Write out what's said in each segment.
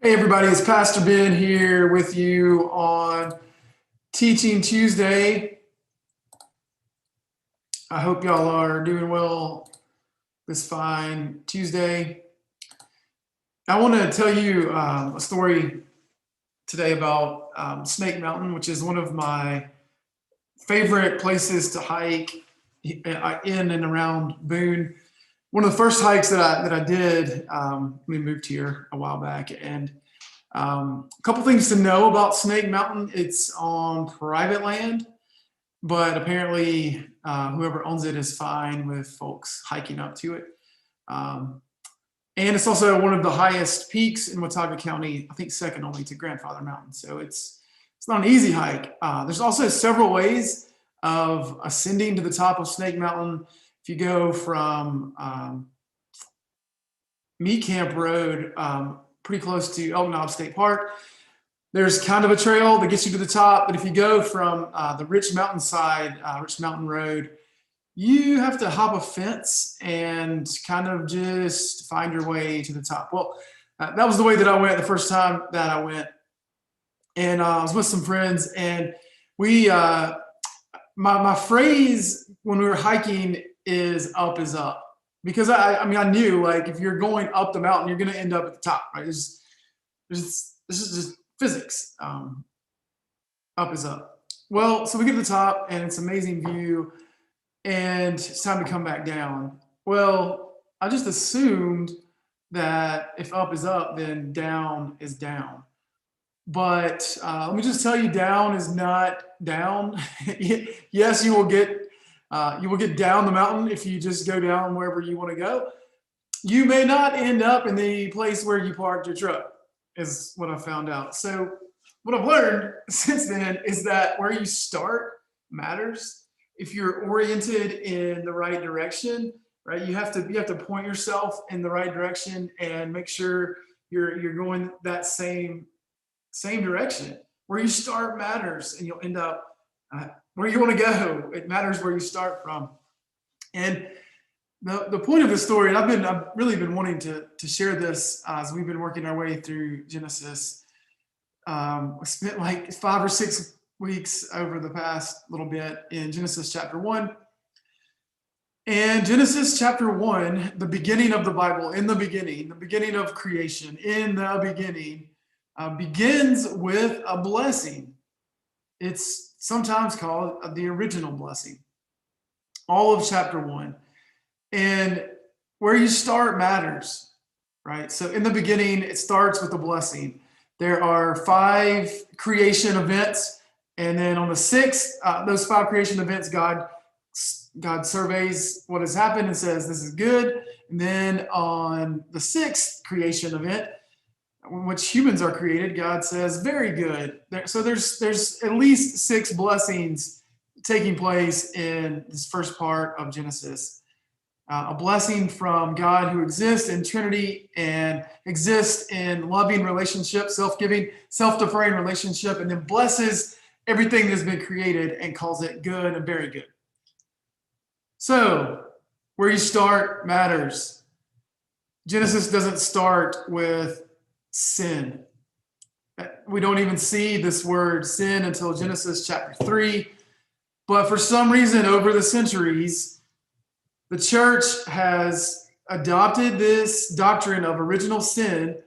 Hey everybody, it's Pastor Ben here with you on Teaching Tuesday. I hope y'all are doing well this fine Tuesday. I want to tell you a story today about Snake Mountain, which is one of my favorite places to hike in and around Boone. One of the first hikes that I did when we moved here a while back, and a couple things to know about Snake Mountain. It's on private land, but apparently whoever owns it is fine with folks hiking up to it. And it's also one of the highest peaks in Watauga County, I think second only to Grandfather Mountain. So it's not an easy hike. There's also several ways of ascending to the top of Snake Mountain. If you go from Meat Camp Road, pretty close to Elk Knob State Park, there's kind of a trail that gets you to the top. But if you go from the Rich Mountain side, Rich Mountain Road, you have to hop a fence and kind of just find your way to the top. Well, that was the way that I went the first time that I went. And I was with some friends, and we, my phrase when we were hiking is "up is up." Because I mean, I knew, like, if you're going up the mountain, you're going to end up at the top, right? This is just physics. Up is up. Well, so we get to the top, and it's an amazing view, and it's time to come back down. Well, I just assumed that if up is up, then down is down. But let me just tell you, down is not down. Yes, you will get down the mountain if you just go down wherever you want to go. You may not end up in the place where you parked your truck, is what I found out. So what I've learned since then is that where you start matters. If you're oriented in the right direction, right, you have to point yourself in the right direction and make sure you're going that same direction. Where you start matters, and you'll end up where you want to go. It matters where you start from. And the point of this story, and I've really been wanting to share this as we've been working our way through Genesis. We spent like 5 or 6 weeks over the past little bit in Genesis chapter 1. And Genesis chapter 1, the beginning of the Bible, in the beginning of creation, in the beginning, begins with a blessing. It's sometimes called the original blessing. All of chapter 1. And where you start matters, right? So in the beginning, it starts with a blessing. There are 5 creation events. And then on the 6th, those 5 creation events, God surveys what has happened and says, this is good. And then on the 6th creation event, in which humans are created, God says, very good. So there's at least 6 blessings taking place in this first part of Genesis. A blessing from God who exists in Trinity and exists in loving relationship, self-giving, self-deferring relationship, and then blesses everything that has been created and calls it good and very good. So where you start matters. Genesis doesn't start with sin. We don't even see this word sin until Genesis chapter 3. But for some reason, over the centuries, the church has adopted this doctrine of original sin,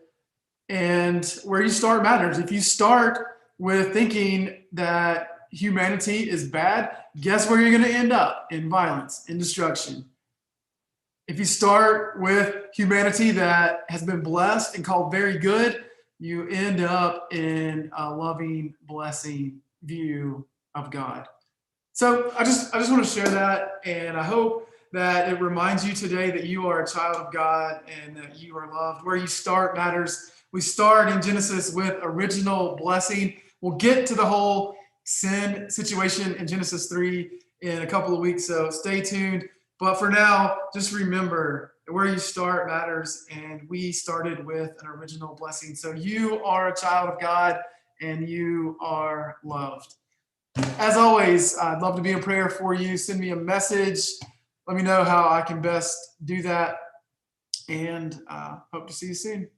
and where you start matters. If you start with thinking that humanity is bad, guess where you're going to end up? In violence, in destruction. If you start with humanity that has been blessed and called very good, you end up in a loving, blessing view of God. So I just want to share that, and I hope that it reminds you today that you are a child of God and that you are loved. Where you start matters. We start in Genesis with original blessing. We'll get to the whole sin situation in Genesis 3 in a couple of weeks, so stay tuned. But for now, just remember where you start matters, and we started with an original blessing. So you are a child of God, and you are loved. As always, I'd love to be in prayer for you. Send me a message. Let me know how I can best do that, and hope to see you soon.